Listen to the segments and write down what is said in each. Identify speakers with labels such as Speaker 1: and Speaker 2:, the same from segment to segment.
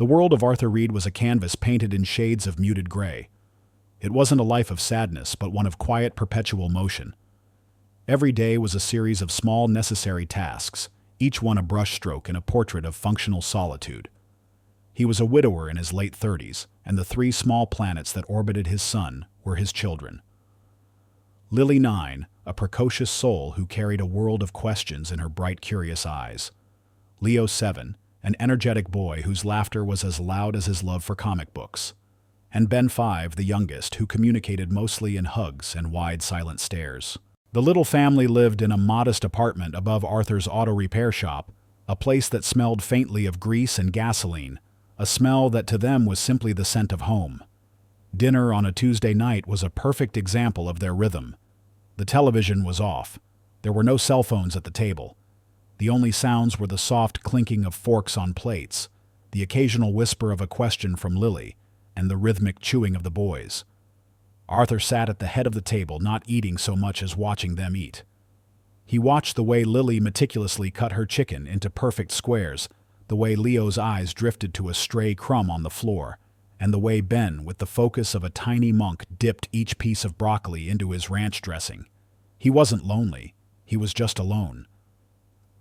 Speaker 1: The world of Arthur Reed was a canvas painted in shades of muted gray. It wasn't a life of sadness, but one of quiet, perpetual motion. Every day was a series of small, necessary tasks, each one a brushstroke in a portrait of functional solitude. He was a widower in his late 30s, and the 3 small planets that orbited his sun were his children. Lily 9, a precocious soul who carried a world of questions in her bright, curious eyes. Leo 7, an energetic boy whose laughter was as loud as his love for comic books. And Ben 5, the youngest, who communicated mostly in hugs and wide, silent stares. The little family lived in a modest apartment above Arthur's auto repair shop, a place that smelled faintly of grease and gasoline, a smell that to them was simply the scent of home. Dinner on a Tuesday night was a perfect example of their rhythm. The television was off. There were no cell phones at the table. The only sounds were the soft clinking of forks on plates, the occasional whisper of a question from Lily, and the rhythmic chewing of the boys. Arthur sat at the head of the table, not eating so much as watching them eat. He watched the way Lily meticulously cut her chicken into perfect squares, the way Leo's eyes drifted to a stray crumb on the floor, and the way Ben, with the focus of a tiny monk, dipped each piece of broccoli into his ranch dressing. He wasn't lonely. He was just alone.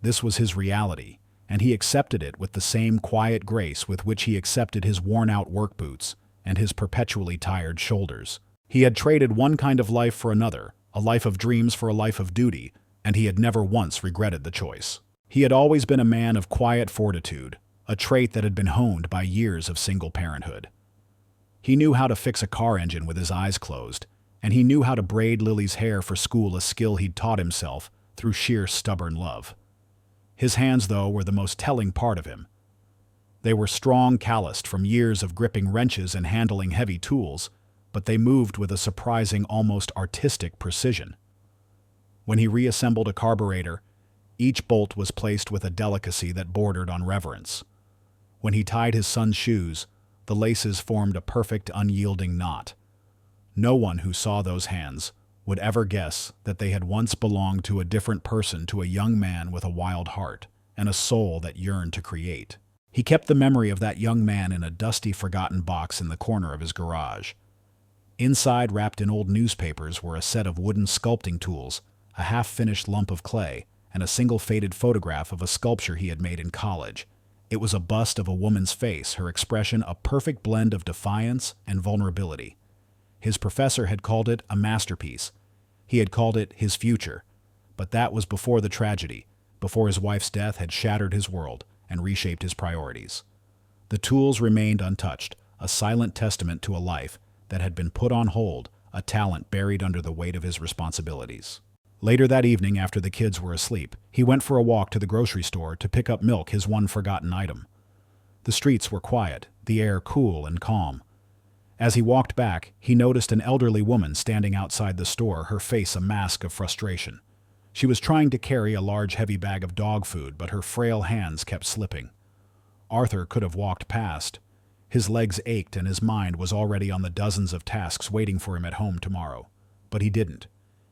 Speaker 1: This was his reality, and he accepted it with the same quiet grace with which he accepted his worn-out work boots and his perpetually tired shoulders. He had traded one kind of life for another, a life of dreams for a life of duty, and he had never once regretted the choice. He had always been a man of quiet fortitude, a trait that had been honed by years of single parenthood. He knew how to fix a car engine with his eyes closed, and he knew how to braid Lily's hair for school, a skill he'd taught himself through sheer stubborn love. His hands, though, were the most telling part of him. They were strong, calloused from years of gripping wrenches and handling heavy tools, but they moved with a surprising, almost artistic precision. When he reassembled a carburetor, each bolt was placed with a delicacy that bordered on reverence. When he tied his son's shoes, the laces formed a perfect, unyielding knot. No one who saw those hands would ever guess that they had once belonged to a different person, to a young man with a wild heart and a soul that yearned to create. He kept the memory of that young man in a dusty, forgotten box in the corner of his garage. Inside, wrapped in old newspapers, were a set of wooden sculpting tools, a half-finished lump of clay, and a single faded photograph of a sculpture he had made in college. It was a bust of a woman's face, her expression a perfect blend of defiance and vulnerability. His professor had called it a masterpiece. He had called it his future. But that was before the tragedy, before his wife's death had shattered his world and reshaped his priorities. The tools remained untouched, a silent testament to a life that had been put on hold, a talent buried under the weight of his responsibilities. Later that evening, after the kids were asleep, he went for a walk to the grocery store to pick up milk, his one forgotten item. The streets were quiet, the air cool and calm. As he walked back, he noticed an elderly woman standing outside the store, her face a mask of frustration. She was trying to carry a large, heavy bag of dog food, but her frail hands kept slipping. Arthur could have walked past. His legs ached and his mind was already on the dozens of tasks waiting for him at home tomorrow. But he didn't.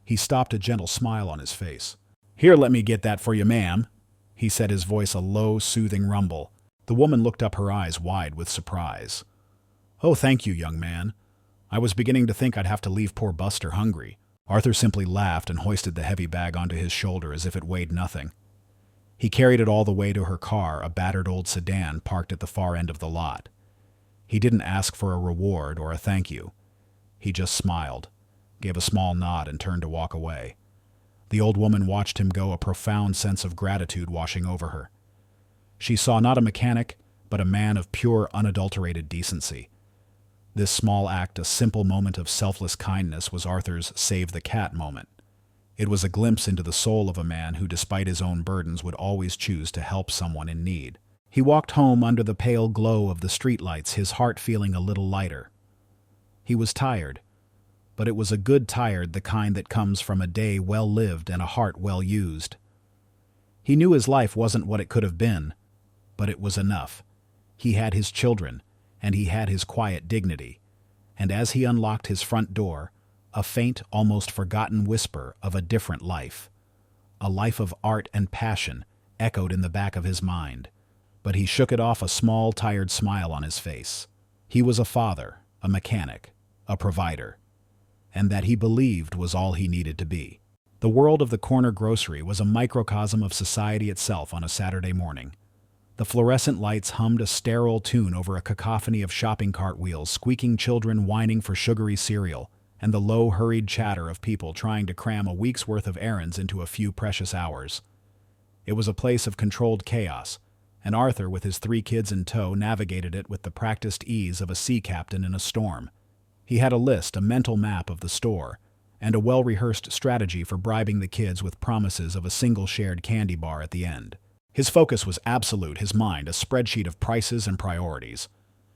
Speaker 1: He stopped, a gentle smile on his face. "Here, let me get that for you, ma'am," he said, his voice a low, soothing rumble. The woman looked up, her eyes wide with surprise. "Oh, thank you, young man. I was beginning to think I'd have to leave poor Buster hungry." Arthur simply laughed and hoisted the heavy bag onto his shoulder as if it weighed nothing. He carried it all the way to her car, a battered old sedan parked at the far end of the lot. He didn't ask for a reward or a thank you. He just smiled, gave a small nod, and turned to walk away. The old woman watched him go, a profound sense of gratitude washing over her. She saw not a mechanic, but a man of pure, unadulterated decency. This small act, a simple moment of selfless kindness, was Arthur's save-the-cat moment. It was a glimpse into the soul of a man who, despite his own burdens, would always choose to help someone in need. He walked home under the pale glow of the streetlights, his heart feeling a little lighter. He was tired, but it was a good tired, the kind that comes from a day well lived and a heart well used. He knew his life wasn't what it could have been, but it was enough. He had his children, and he had his quiet dignity. And as he unlocked his front door, a faint, almost forgotten whisper of a different life, a life of art and passion, echoed in the back of his mind. but he shook it off, a small, tired smile on his face. He was a father, a mechanic, a provider, and that he believed was all he needed to be. The world of the corner grocery was a microcosm of society itself on a Saturday morning. The fluorescent lights hummed a sterile tune over a cacophony of shopping cart wheels, squeaking children whining for sugary cereal, and the low, hurried chatter of people trying to cram a week's worth of errands into a few precious hours. It was a place of controlled chaos, and Arthur, with his 3 kids in tow, navigated it with the practiced ease of a sea captain in a storm. He had a list, a mental map of the store, and a well-rehearsed strategy for bribing the kids with promises of a single shared candy bar at the end. His focus was absolute, his mind a spreadsheet of prices and priorities.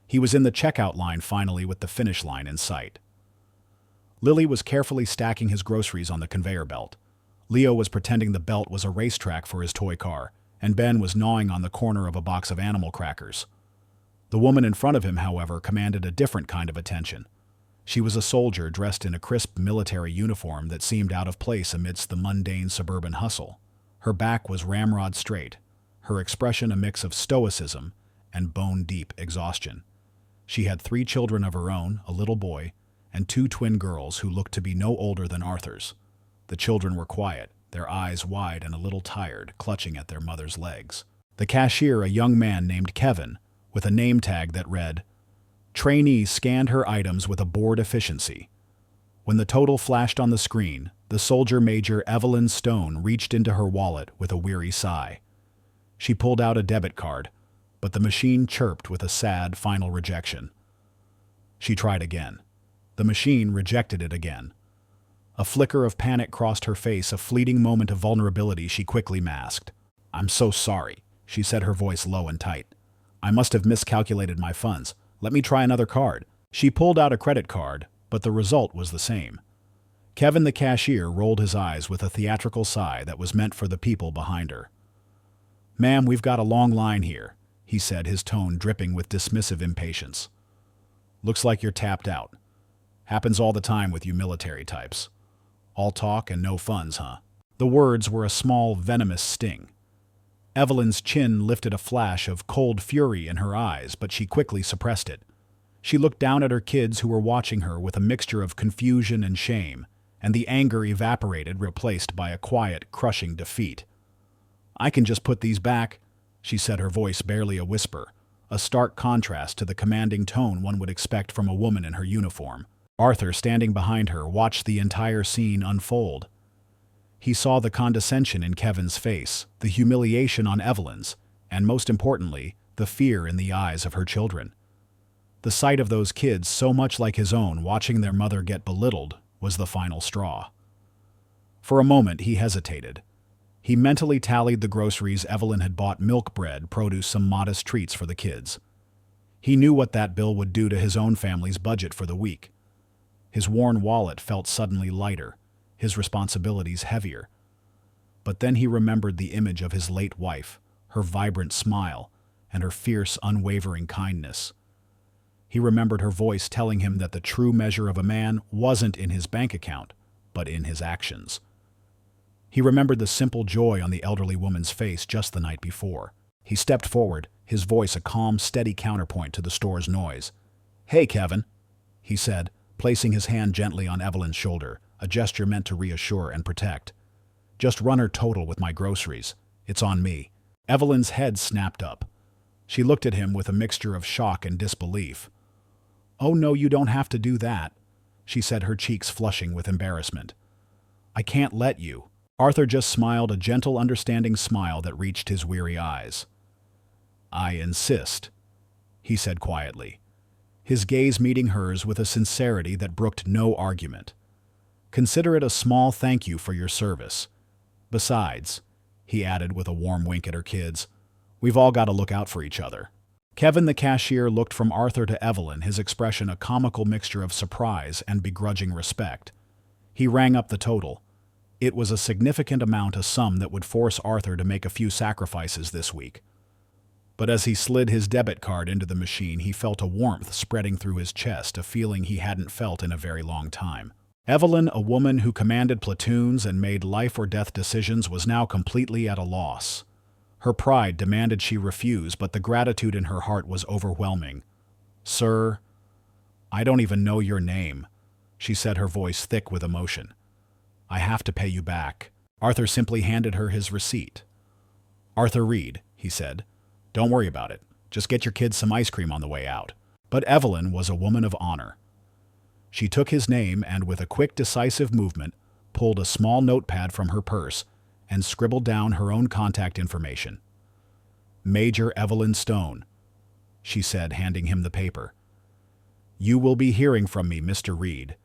Speaker 1: He was in the checkout line finally, with the finish line in sight. Lily was carefully stacking his groceries on the conveyor belt. Leo was pretending the belt was a racetrack for his toy car, and Ben was gnawing on the corner of a box of animal crackers. The woman in front of him, however, commanded a different kind of attention. She was a soldier dressed in a crisp military uniform that seemed out of place amidst the mundane suburban hustle. Her back was ramrod straight, her expression a mix of stoicism and bone-deep exhaustion. She had 3 children of her own, a little boy, and 2 twin girls who looked to be no older than Arthur's. The children were quiet, their eyes wide and a little tired, clutching at their mother's legs. The cashier, a young man named Kevin, with a name tag that read, "Trainee," scanned her items with a bored efficiency. When the total flashed on the screen, the soldier major Evelyn Stone reached into her wallet with a weary sigh. She pulled out a debit card, but the machine chirped with a sad final rejection. She tried again. The machine rejected it again. A flicker of panic crossed her face, a fleeting moment of vulnerability she quickly masked. "I'm so sorry," she said, her voice low and tight. "I must have miscalculated my funds. Let me try another card." She pulled out a credit card, but the result was the same. Kevin, the cashier, rolled his eyes with a theatrical sigh that was meant for the people behind her. "Ma'am, we've got a long line here," he said, his tone dripping with dismissive impatience. "Looks like you're tapped out. Happens all the time with you military types. All talk and no funds, huh?" The words were a small, venomous sting. Evelyn's chin lifted, a flash of cold fury in her eyes, but she quickly suppressed it. She looked down at her kids who were watching her with a mixture of confusion and shame, and the anger evaporated, replaced by a quiet, crushing defeat. "I can just put these back," she said, her voice barely a whisper, a stark contrast to the commanding tone one would expect from a woman in her uniform. Arthur, standing behind her, watched the entire scene unfold. He saw the condescension in Kevin's face, the humiliation on Evelyn's, and most importantly, the fear in the eyes of her children. The sight of those kids, so much like his own, watching their mother get belittled, was the final straw. For a moment he hesitated. He mentally tallied the groceries Evelyn had bought: milk, bread, produce, some modest treats for the kids. He knew what that bill would do to his own family's budget for the week. His worn wallet felt suddenly lighter, his responsibilities heavier. But then he remembered the image of his late wife, her vibrant smile, and her fierce, unwavering kindness. He remembered her voice telling him that the true measure of a man wasn't in his bank account, but in his actions. He remembered the simple joy on the elderly woman's face just the night before. He stepped forward, his voice a calm, steady counterpoint to the store's noise. "Hey, Kevin," he said, placing his hand gently on Evelyn's shoulder, a gesture meant to reassure and protect. "Just run her total with my groceries. It's on me." Evelyn's head snapped up. She looked at him with a mixture of shock and disbelief. "Oh no, you don't have to do that," she said, her cheeks flushing with embarrassment. "I can't let you." Arthur just smiled, a gentle, understanding smile that reached his weary eyes. "I insist," he said quietly, his gaze meeting hers with a sincerity that brooked no argument. "Consider it a small thank you for your service. Besides," he added with a warm wink at her kids, "we've all got to look out for each other." Kevin, the cashier, looked from Arthur to Evelyn, his expression a comical mixture of surprise and begrudging respect. He rang up the total. It was a significant amount, a sum that would force Arthur to make a few sacrifices this week. But as he slid his debit card into the machine, he felt a warmth spreading through his chest, a feeling he hadn't felt in a very long time. Evelyn, a woman who commanded platoons and made life-or-death decisions, was now completely at a loss. Her pride demanded she refuse, but the gratitude in her heart was overwhelming. "Sir, I don't even know your name," she said, her voice thick with emotion. "I have to pay you back." Arthur simply handed her his receipt. "Arthur Reed," he said. "Don't worry about it. Just get your kids some ice cream on the way out." But Evelyn was a woman of honor. She took his name and, with a quick, decisive movement, pulled a small notepad from her purse and scribbled down her own contact information. "Major Evelyn Stone," she said, handing him the paper. "You will be hearing from me, Mr. Reed.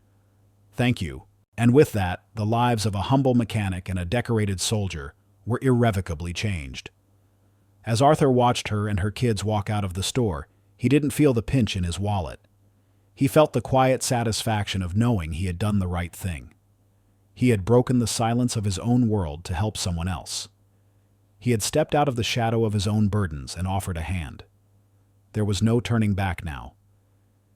Speaker 1: Thank you." And with that, the lives of a humble mechanic and a decorated soldier were irrevocably changed. As Arthur watched her and her kids walk out of the store, he didn't feel the pinch in his wallet. He felt the quiet satisfaction of knowing he had done the right thing. He had broken the silence of his own world to help someone else. He had stepped out of the shadow of his own burdens and offered a hand. There was no turning back now.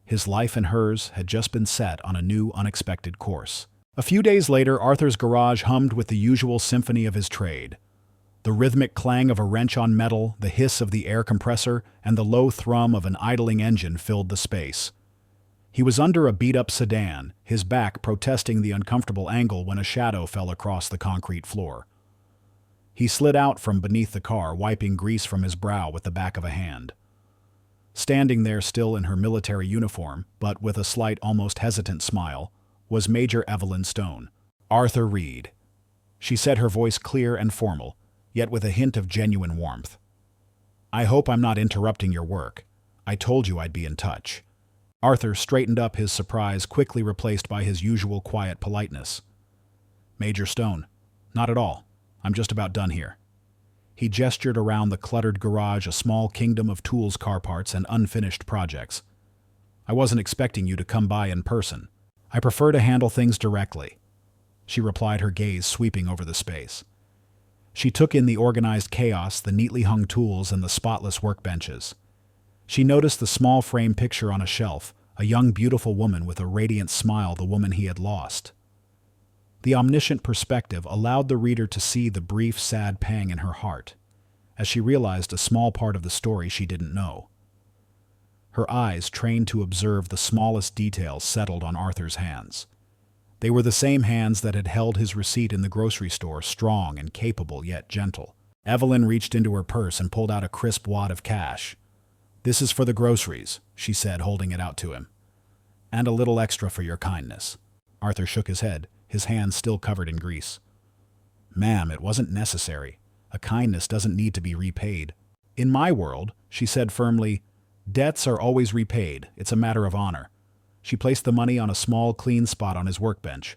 Speaker 1: His life and hers had just been set on a new, unexpected course. A few days later, Arthur's garage hummed with the usual symphony of his trade. The rhythmic clang of a wrench on metal, the hiss of the air compressor, and the low thrum of an idling engine filled the space. He was under a beat-up sedan, his back protesting the uncomfortable angle when a shadow fell across the concrete floor. He slid out from beneath the car, wiping grease from his brow with the back of a hand. Standing there still in her military uniform, but with a slight, almost hesitant smile, was Major Evelyn Stone. "Arthur Reed," she said, her voice clear and formal, yet with a hint of genuine warmth. "I hope I'm not interrupting your work. I told you I'd be in touch." Arthur straightened up, his surprise quickly replaced by his usual quiet politeness. "Major Stone, not at all. I'm just about done here." He gestured around the cluttered garage, a small kingdom of tools, car parts, and unfinished projects. "I wasn't expecting you to come by in person. I prefer to handle things directly," she replied, her gaze sweeping over the space. She took in the organized chaos, the neatly hung tools, and the spotless workbenches. She noticed the small frame picture on a shelf, a young, beautiful woman with a radiant smile, the woman he had lost. The omniscient perspective allowed the reader to see the brief, sad pang in her heart, as she realized a small part of the story she didn't know. Her eyes, trained to observe the smallest details, settled on Arthur's hands. They were the same hands that had held his receipt in the grocery store, strong and capable, yet gentle. Evelyn reached into her purse and pulled out a crisp wad of cash. "This is for the groceries," she said, holding it out to him. "And a little extra for your kindness." Arthur shook his head, his hands still covered in grease. "Ma'am, it wasn't necessary. A kindness doesn't need to be repaid." "In my world," she said firmly, "debts are always repaid. It's a matter of honor." She placed the money on a small, clean spot on his workbench.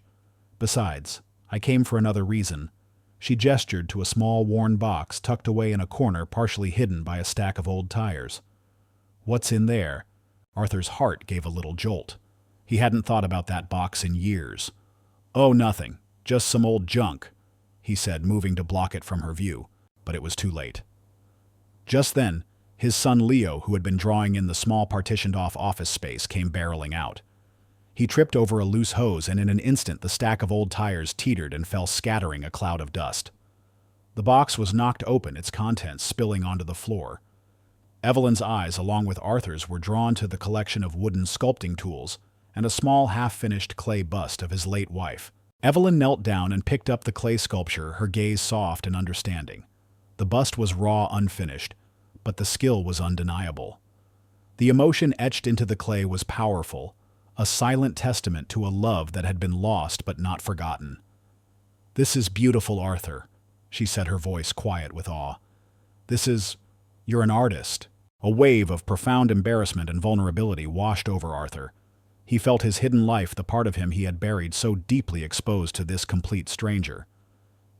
Speaker 1: "Besides, I came for another reason." She gestured to a small, worn box tucked away in a corner, partially hidden by a stack of old tires. "What's in there?" Arthur's heart gave a little jolt. He hadn't thought about that box in years. "Oh, nothing. Just some old junk," he said, moving to block it from her view. But it was too late. Just then, his son Leo, who had been drawing in the small partitioned-off office space, came barreling out. He tripped over a loose hose, and in an instant the stack of old tires teetered and fell, scattering a cloud of dust. The box was knocked open, its contents spilling onto the floor. Evelyn's eyes, along with Arthur's, were drawn to the collection of wooden sculpting tools and a small half-finished clay bust of his late wife. Evelyn knelt down and picked up the clay sculpture, her gaze soft and understanding. The bust was raw, unfinished, but the skill was undeniable. The emotion etched into the clay was powerful, a silent testament to a love that had been lost but not forgotten. "This is beautiful, Arthur," she said, her voice quiet with awe. "You're an artist." A wave of profound embarrassment and vulnerability washed over Arthur. He felt his hidden life, the part of him he had buried, so deeply exposed to this complete stranger.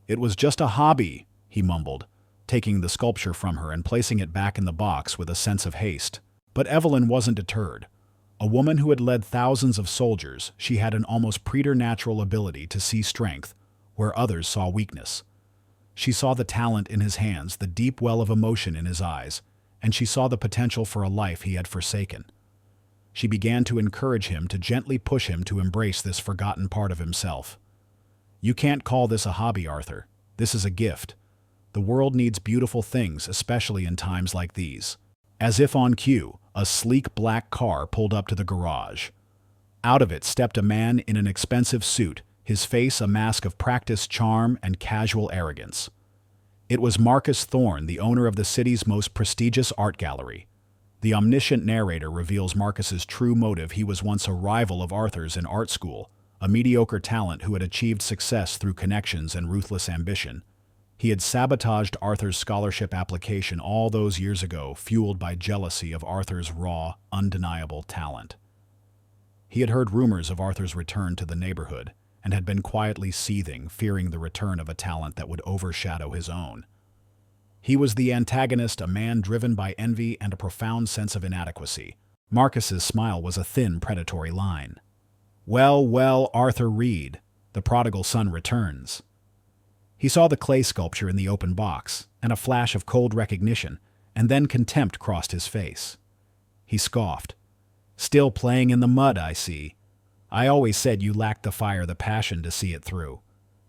Speaker 1: "It was just a hobby," he mumbled, taking the sculpture from her and placing it back in the box with a sense of haste. But Evelyn wasn't deterred. A woman who had led thousands of soldiers, she had an almost preternatural ability to see strength where others saw weakness. She saw the talent in his hands, the deep well of emotion in his eyes, and she saw the potential for a life he had forsaken. She began to encourage him, to gently push him to embrace this forgotten part of himself. "You can't call this a hobby, Arthur. This is a gift. The world needs beautiful things, especially in times like these. As if on cue, a sleek black car pulled up to the garage. Out of it stepped a man in an expensive suit, his face a mask of practiced charm and casual arrogance. It was Marcus Thorne, the owner of the city's most prestigious art gallery. The omniscient narrator reveals Marcus's true motive. He was once a rival of Arthur's in art school, a mediocre talent who had achieved success through connections and ruthless ambition. He had sabotaged Arthur's scholarship application all those years ago, fueled by jealousy of Arthur's raw, undeniable talent. He had heard rumors of Arthur's return to the neighborhood, and had been quietly seething, fearing the return of a talent that would overshadow his own. He was the antagonist, a man driven by envy and a profound sense of inadequacy. Marcus's smile was a thin, predatory line. Well, well, Arthur Reed, the prodigal son returns. He saw the clay sculpture in the open box, and a flash of cold recognition, and then contempt crossed his face. He scoffed. Still playing in the mud, I see. I always said you lacked the fire, the passion to see it through.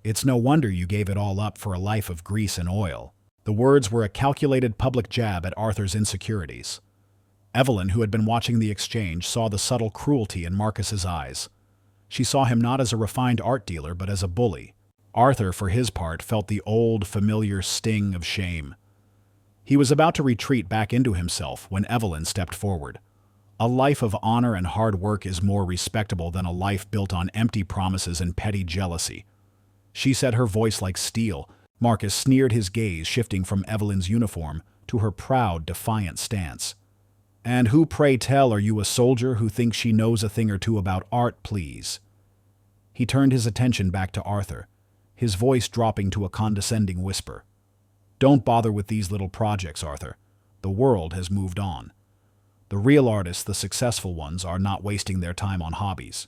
Speaker 1: It's no wonder you gave it all up for a life of grease and oil. The words were a calculated public jab at Arthur's insecurities. Evelyn, who had been watching the exchange, saw the subtle cruelty in Marcus's eyes. She saw him not as a refined art dealer, but as a bully. Arthur, for his part, felt the old, familiar sting of shame. He was about to retreat back into himself when Evelyn stepped forward. A life of honor and hard work is more respectable than a life built on empty promises and petty jealousy. She said, her voice like steel. Marcus sneered, his gaze shifting from Evelyn's uniform to her proud, defiant stance. And who, pray tell, are you, a soldier who thinks she knows a thing or two about art, please? He turned his attention back to Arthur, his voice dropping to a condescending whisper. Don't bother with these little projects, Arthur. The world has moved on. The real artists, the successful ones, are not wasting their time on hobbies.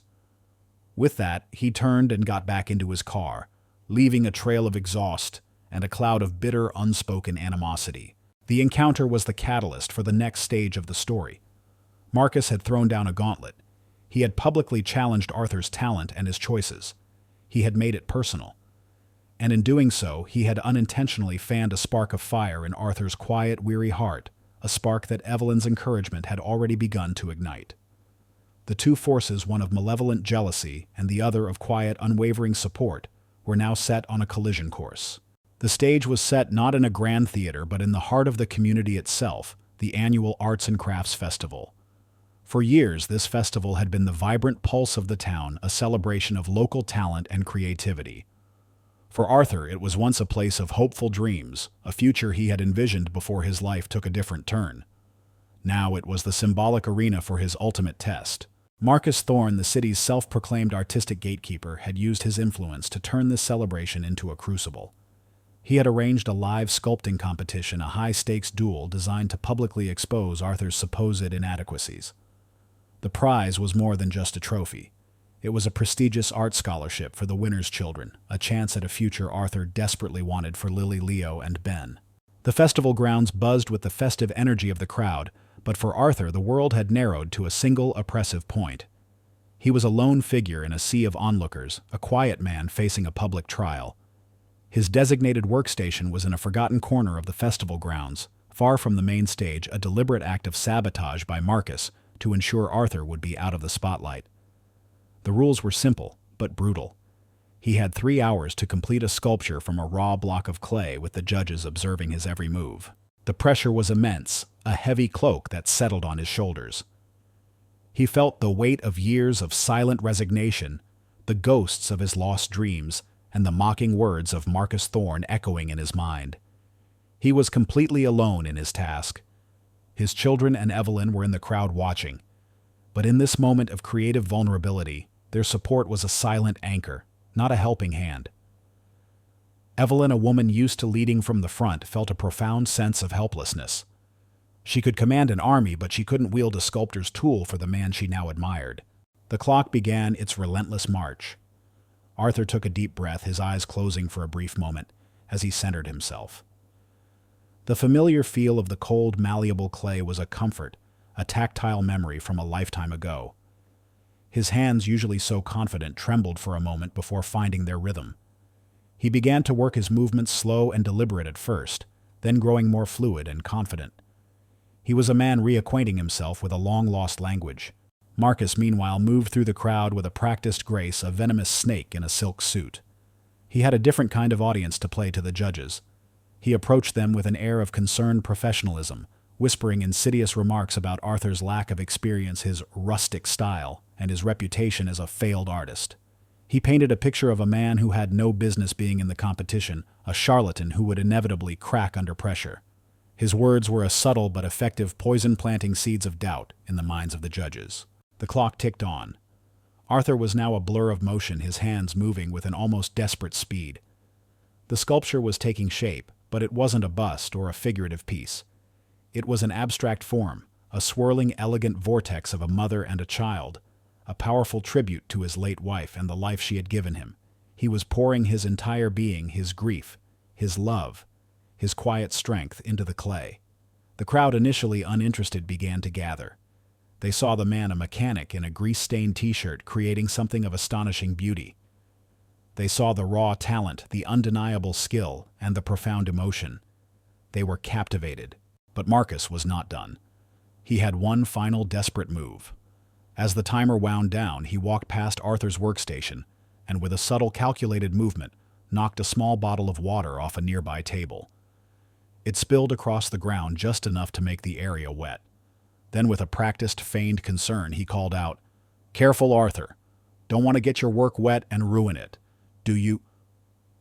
Speaker 1: With that, he turned and got back into his car, leaving a trail of exhaust and a cloud of bitter, unspoken animosity. The encounter was the catalyst for the next stage of the story. Marcus had thrown down a gauntlet. He had publicly challenged Arthur's talent and his choices. He had made it personal. And in doing so, he had unintentionally fanned a spark of fire in Arthur's quiet, weary heart, a spark that Evelyn's encouragement had already begun to ignite. The two forces, one of malevolent jealousy and the other of quiet, unwavering support, were now set on a collision course. The stage was set not in a grand theater, but in the heart of the community itself, the annual Arts and Crafts Festival. For years, this festival had been the vibrant pulse of the town, a celebration of local talent and creativity. For Arthur, it was once a place of hopeful dreams, a future he had envisioned before his life took a different turn. Now it was the symbolic arena for his ultimate test. Marcus Thorne, the city's self-proclaimed artistic gatekeeper, had used his influence to turn this celebration into a crucible. He had arranged a live sculpting competition, a high-stakes duel designed to publicly expose Arthur's supposed inadequacies. The prize was more than just a trophy. It was a prestigious art scholarship for the winner's children, a chance at a future Arthur desperately wanted for Lily, Leo, and Ben. The festival grounds buzzed with the festive energy of the crowd, but for Arthur the world had narrowed to a single oppressive point. He was a lone figure in a sea of onlookers, a quiet man facing a public trial. His designated workstation was in a forgotten corner of the festival grounds, far from the main stage, a deliberate act of sabotage by Marcus to ensure Arthur would be out of the spotlight. The rules were simple, but brutal. He had 3 hours to complete a sculpture from a raw block of clay, with the judges observing his every move. The pressure was immense, a heavy cloak that settled on his shoulders. He felt the weight of years of silent resignation, the ghosts of his lost dreams, and the mocking words of Marcus Thorne echoing in his mind. He was completely alone in his task. His children and Evelyn were in the crowd watching. But in this moment of creative vulnerability, their support was a silent anchor, not a helping hand. Evelyn, a woman used to leading from the front, felt a profound sense of helplessness. She could command an army, but she couldn't wield a sculptor's tool for the man she now admired. The clock began its relentless march. Arthur took a deep breath, his eyes closing for a brief moment, as he centered himself. The familiar feel of the cold, malleable clay was a comfort, a tactile memory from a lifetime ago. His hands, usually so confident, trembled for a moment before finding their rhythm. He began to work his movements slow and deliberate at first, then growing more fluid and confident. He was a man reacquainting himself with a long-lost language. Marcus, meanwhile, moved through the crowd with a practiced grace, a venomous snake in a silk suit. He had a different kind of audience to play to the judges. He approached them with an air of concerned professionalism, whispering insidious remarks about Arthur's lack of experience, his rustic style, and his reputation as a failed artist. He painted a picture of a man who had no business being in the competition, a charlatan who would inevitably crack under pressure. His words were a subtle but effective poison, planting seeds of doubt in the minds of the judges. The clock ticked on. Arthur was now a blur of motion, his hands moving with an almost desperate speed. The sculpture was taking shape, but it wasn't a bust or a figurative piece. It was an abstract form, a swirling, elegant vortex of a mother and a child, a powerful tribute to his late wife and the life she had given him. He was pouring his entire being, his grief, his love, his quiet strength into the clay. The crowd, initially uninterested, began to gather. They saw the man, a mechanic in a grease-stained t-shirt, creating something of astonishing beauty. They saw the raw talent, the undeniable skill, and the profound emotion. They were captivated. But Marcus was not done. He had one final desperate move. As the timer wound down, he walked past Arthur's workstation and, with a subtle, calculated movement, knocked a small bottle of water off a nearby table. It spilled across the ground just enough to make the area wet. Then, with a practiced, feigned concern, he called out, "Careful, Arthur. Don't want to get your work wet and ruin it, do you?"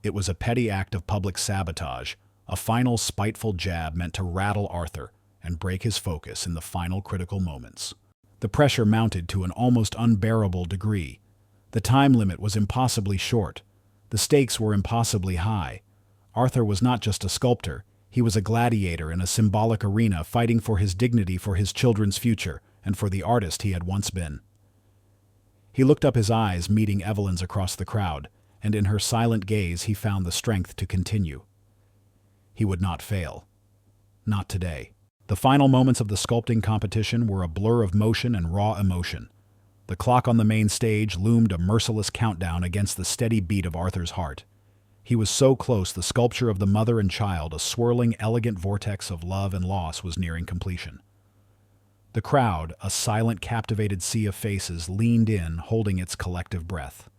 Speaker 1: It was a petty act of public sabotage, a final spiteful jab meant to rattle Arthur and break his focus in the final critical moments. The pressure mounted to an almost unbearable degree. The time limit was impossibly short. The stakes were impossibly high. Arthur was not just a sculptor. He was a gladiator in a symbolic arena, fighting for his dignity, for his children's future, and for the artist he had once been. He looked up, his eyes meeting Evelyn's across the crowd, and in her silent gaze he found the strength to continue. He would not fail. Not today. The final moments of the sculpting competition were a blur of motion and raw emotion. The clock on the main stage loomed, a merciless countdown against the steady beat of Arthur's heart. He was so close. The sculpture of the mother and child, a swirling, elegant vortex of love and loss, was nearing completion. The crowd, a silent, captivated sea of faces, leaned in, holding its collective breath.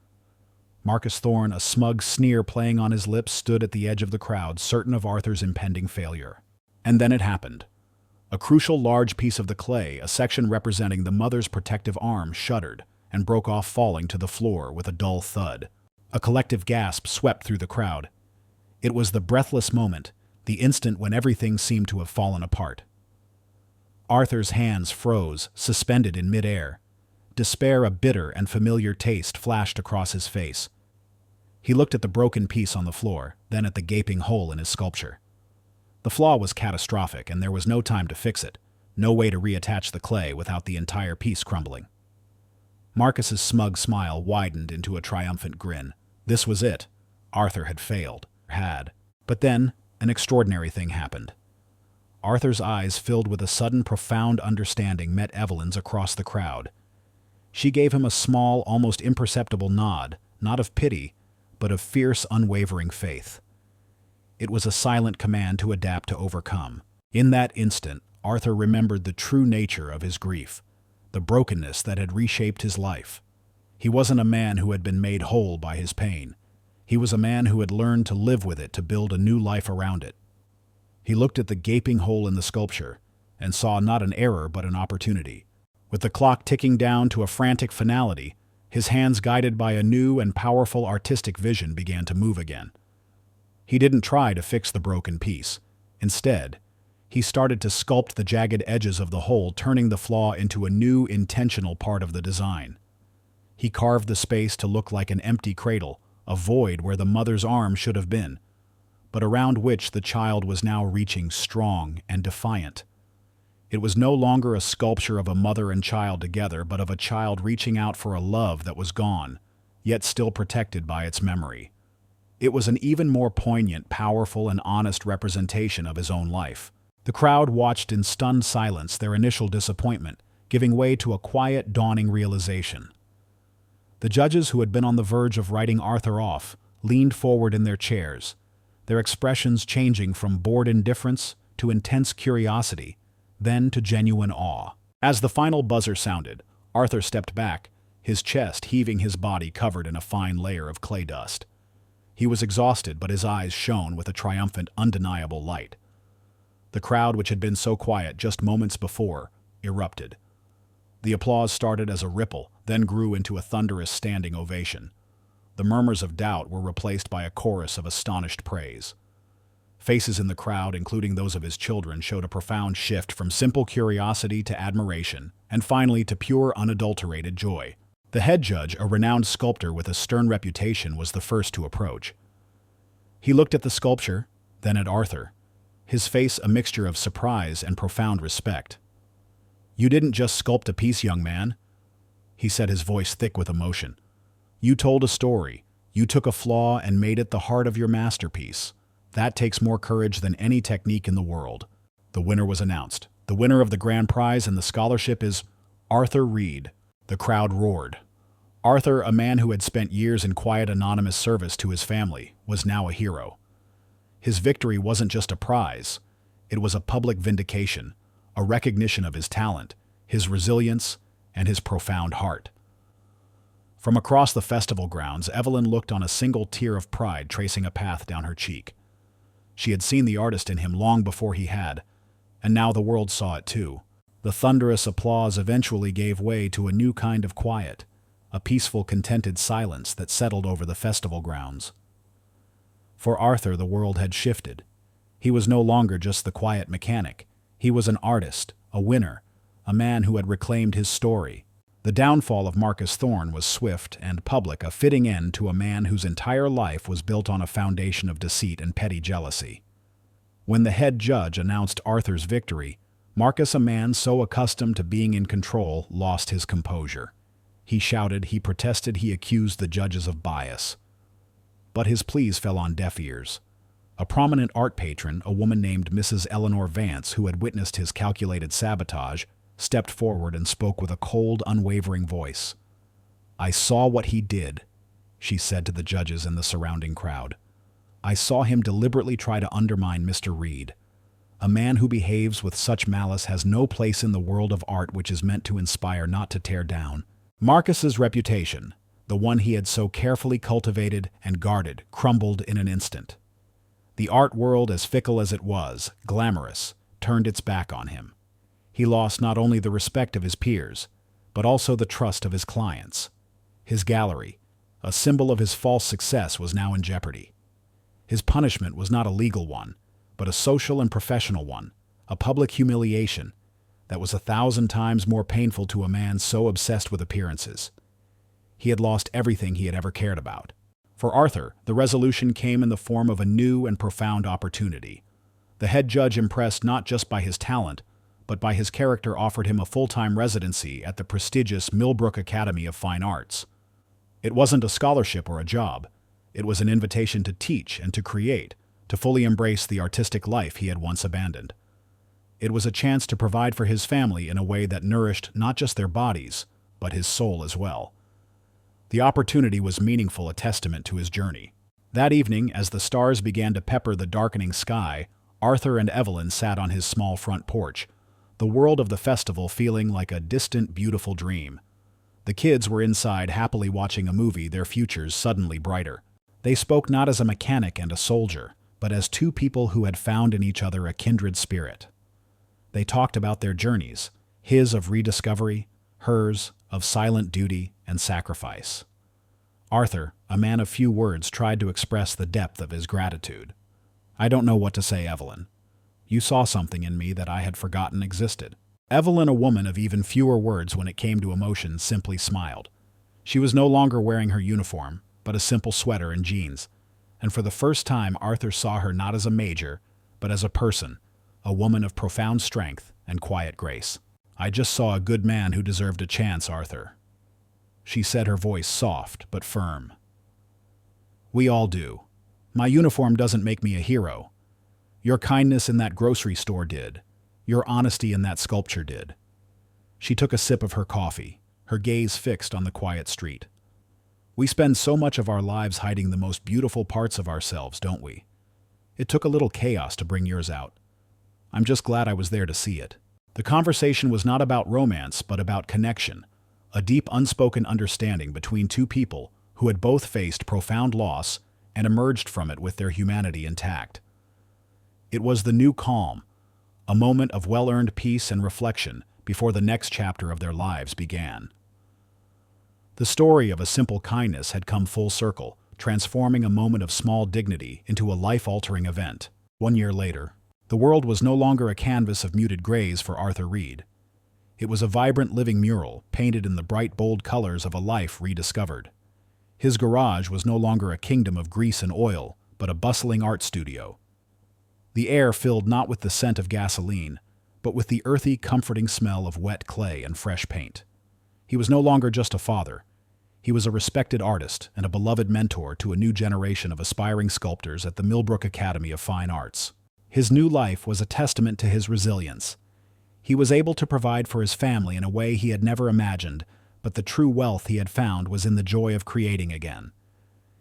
Speaker 1: Marcus Thorne, a smug sneer playing on his lips, stood at the edge of the crowd, certain of Arthur's impending failure. And then it happened. A crucial large piece of the clay, a section representing the mother's protective arm, shuddered and broke off, falling to the floor with a dull thud. A collective gasp swept through the crowd. It was the breathless moment, the instant when everything seemed to have fallen apart. Arthur's hands froze, suspended in midair. Despair, a bitter and familiar taste, flashed across his face. He looked at the broken piece on the floor, then at the gaping hole in his sculpture. The flaw was catastrophic, and there was no time to fix it, no way to reattach the clay without the entire piece crumbling. Marcus's smug smile widened into a triumphant grin. This was it. Arthur had failed. But then, an extraordinary thing happened. Arthur's eyes, filled with a sudden, profound understanding, met Evelyn's across the crowd. She gave him a small, almost imperceptible nod, not of pity, but of fierce, unwavering faith. It was a silent command to adapt, to overcome. In that instant, Arthur remembered the true nature of his grief, the brokenness that had reshaped his life. He wasn't a man who had been made whole by his pain. He was a man who had learned to live with it, to build a new life around it. He looked at the gaping hole in the sculpture and saw not an error but an opportunity. With the clock ticking down to a frantic finality, his hands, guided by a new and powerful artistic vision, began to move again. He didn't try to fix the broken piece. Instead, he started to sculpt the jagged edges of the hole, turning the flaw into a new, intentional part of the design. He carved the space to look like an empty cradle, a void where the mother's arm should have been, but around which the child was now reaching, strong and defiant. It was no longer a sculpture of a mother and child together, but of a child reaching out for a love that was gone, yet still protected by its memory. It was an even more poignant, powerful, and honest representation of his own life. The crowd watched in stunned silence, their initial disappointment giving way to a quiet, dawning realization. The judges, who had been on the verge of writing Arthur off, leaned forward in their chairs, their expressions changing from bored indifference to intense curiosity, then to genuine awe. As the final buzzer sounded, Arthur stepped back, his chest heaving, his body covered in a fine layer of clay dust. He was exhausted, but his eyes shone with a triumphant, undeniable light. The crowd, which had been so quiet just moments before, erupted. The applause started as a ripple, then grew into a thunderous standing ovation. The murmurs of doubt were replaced by a chorus of astonished praise. Faces in the crowd, including those of his children, showed a profound shift from simple curiosity to admiration, and finally to pure, unadulterated joy. The head judge, a renowned sculptor with a stern reputation, was the first to approach. He looked at the sculpture, then at Arthur, his face a mixture of surprise and profound respect. "You didn't just sculpt a piece, young man," he said, his voice thick with emotion. "You told a story. You took a flaw and made it the heart of your masterpiece. That takes more courage than any technique in the world." The winner was announced. The winner of the grand prize and the scholarship is Arthur Reed. The crowd roared. Arthur, a man who had spent years in quiet, anonymous service to his family, was now a hero. His victory wasn't just a prize. It was a public vindication, a recognition of his talent, his resilience, and his profound heart. From across the festival grounds, Evelyn looked on, a single tear of pride tracing a path down her cheek. She had seen the artist in him long before he had, and now the world saw it too. The thunderous applause eventually gave way to a new kind of quiet, a peaceful, contented silence that settled over the festival grounds. For Arthur, the world had shifted. He was no longer just the quiet mechanic. He was an artist, a winner, a man who had reclaimed his story. The downfall of Marcus Thorne was swift and public, a fitting end to a man whose entire life was built on a foundation of deceit and petty jealousy. When the head judge announced Arthur's victory, Marcus, a man so accustomed to being in control, lost his composure. He shouted, he protested, he accused the judges of bias. But his pleas fell on deaf ears. A prominent art patron, a woman named Mrs. Eleanor Vance, who had witnessed his calculated sabotage, stepped forward and spoke with a cold, unwavering voice. "I saw what he did," she said to the judges and the surrounding crowd. "I saw him deliberately try to undermine Mr. Reed. A man who behaves with such malice has no place in the world of art, which is meant to inspire, not to tear down." Marcus's reputation, the one he had so carefully cultivated and guarded, crumbled in an instant. The art world, as fickle as it was glamorous, turned its back on him. He lost not only the respect of his peers, but also the trust of his clients. His gallery, a symbol of his false success, was now in jeopardy. His punishment was not a legal one, but a social and professional one, a public humiliation that was 1,000 times more painful to a man so obsessed with appearances. He had lost everything he had ever cared about. For Arthur, the resolution came in the form of a new and profound opportunity. The head judge, impressed not just by his talent, but by his character, offered him a full-time residency at the prestigious Millbrook Academy of Fine Arts. It wasn't a scholarship or a job. It was an invitation to teach and to create, to fully embrace the artistic life he had once abandoned. It was a chance to provide for his family in a way that nourished not just their bodies, but his soul as well. The opportunity was meaningful, a testament to his journey. That evening, as the stars began to pepper the darkening sky, Arthur and Evelyn sat on his small front porch, the world of the festival feeling like a distant, beautiful dream. The kids were inside, happily watching a movie, their futures suddenly brighter. They spoke not as a mechanic and a soldier, but as two people who had found in each other a kindred spirit. They talked about their journeys, his of rediscovery, hers of silent duty and sacrifice. Arthur, a man of few words, tried to express the depth of his gratitude. "I don't know what to say, Evelyn. You saw something in me that I had forgotten existed." Evelyn, a woman of even fewer words when it came to emotion, simply smiled. She was no longer wearing her uniform, but a simple sweater and jeans. And for the first time, Arthur saw her not as a major, but as a person, a woman of profound strength and quiet grace. "I just saw a good man who deserved a chance, Arthur," she said, her voice soft but firm. "We all do. My uniform doesn't make me a hero. Your kindness in that grocery store did. Your honesty in that sculpture did." She took a sip of her coffee, her gaze fixed on the quiet street. We spend so much of our lives hiding the most beautiful parts of ourselves, don't we? It took a little chaos to bring yours out. I'm just glad I was there to see it. The conversation was not about romance, but about connection, a deep unspoken understanding between two people who had both faced profound loss and emerged from it with their humanity intact. It was the new calm, a moment of well-earned peace and reflection before the next chapter of their lives began. The story of a simple kindness had come full circle, transforming a moment of small dignity into a life-altering event. 1 year later, the world was no longer a canvas of muted grays for Arthur Reed. It was a vibrant living mural, painted in the bright, bold colors of a life rediscovered. His garage was no longer a kingdom of grease and oil, but a bustling art studio. The air filled not with the scent of gasoline, but with the earthy, comforting smell of wet clay and fresh paint. He was no longer just a father. He was a respected artist and a beloved mentor to a new generation of aspiring sculptors at the Millbrook Academy of Fine Arts. His new life was a testament to his resilience. He was able to provide for his family in a way he had never imagined, but the true wealth he had found was in the joy of creating again.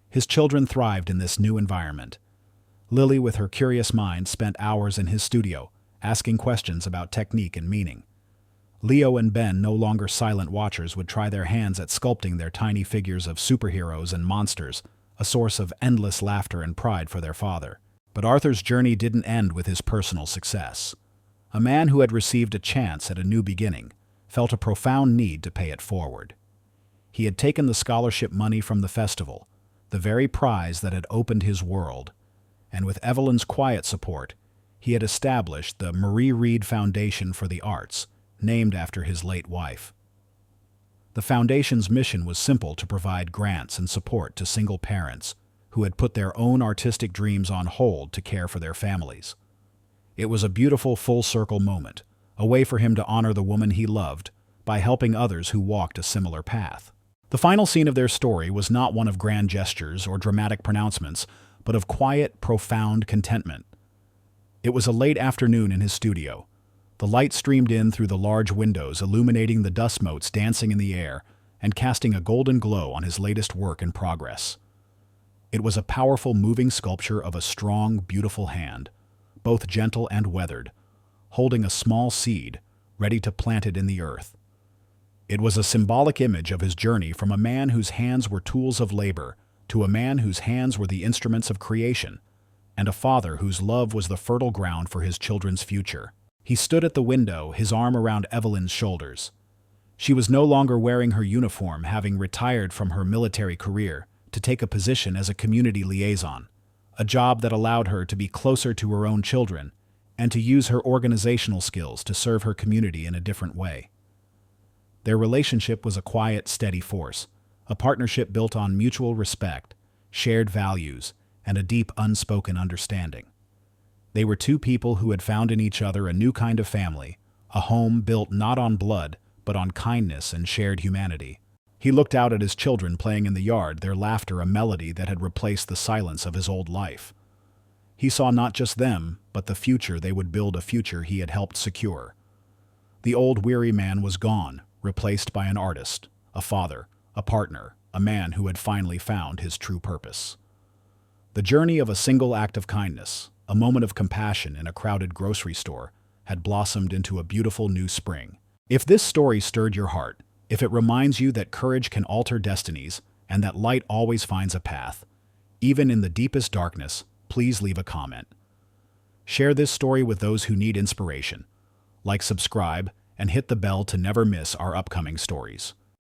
Speaker 1: His children thrived in this new environment. Lily, with her curious mind, spent hours in his studio, asking questions about technique and meaning. Leo and Ben, no longer silent watchers, would try their hands at sculpting their tiny figures of superheroes and monsters, a source of endless laughter and pride for their father. But Arthur's journey didn't end with his personal success. A man who had received a chance at a new beginning felt a profound need to pay it forward. He had taken the scholarship money from the festival, the very prize that had opened his world, and with Evelyn's quiet support, he had established the Marie Reed Foundation for the Arts, named after his late wife. The foundation's mission was simple: to provide grants and support to single parents who had put their own artistic dreams on hold to care for their families. It was a beautiful full-circle moment, a way for him to honor the woman he loved by helping others who walked a similar path. The final scene of their story was not one of grand gestures or dramatic pronouncements, but of quiet, profound contentment. It was a late afternoon in his studio. The light streamed in through the large windows, illuminating the dust motes dancing in the air and casting a golden glow on his latest work in progress. It was a powerful, moving sculpture of a strong, beautiful hand, both gentle and weathered, holding a small seed, ready to plant it in the earth. It was a symbolic image of his journey from a man whose hands were tools of labor to a man whose hands were the instruments of creation, and a father whose love was the fertile ground for his children's future. He stood at the window, his arm around Evelyn's shoulders. She was no longer wearing her uniform, having retired from her military career to take a position as a community liaison, a job that allowed her to be closer to her own children and to use her organizational skills to serve her community in a different way. Their relationship was a quiet, steady force, a partnership built on mutual respect, shared values, and a deep, unspoken understanding. They were two people who had found in each other a new kind of family, a home built not on blood, but on kindness and shared humanity. He looked out at his children playing in the yard, their laughter a melody that had replaced the silence of his old life. He saw not just them, but the future they would build, a future he had helped secure. The old weary man was gone, replaced by an artist, a father, a partner, a man who had finally found his true purpose. The journey of a single act of kindness, a moment of compassion in a crowded grocery store, had blossomed into a beautiful new spring. If this story stirred your heart, if it reminds you that courage can alter destinies and that light always finds a path, even in the deepest darkness, please leave a comment. Share this story with those who need inspiration. Like, subscribe, and hit the bell to never miss our upcoming stories.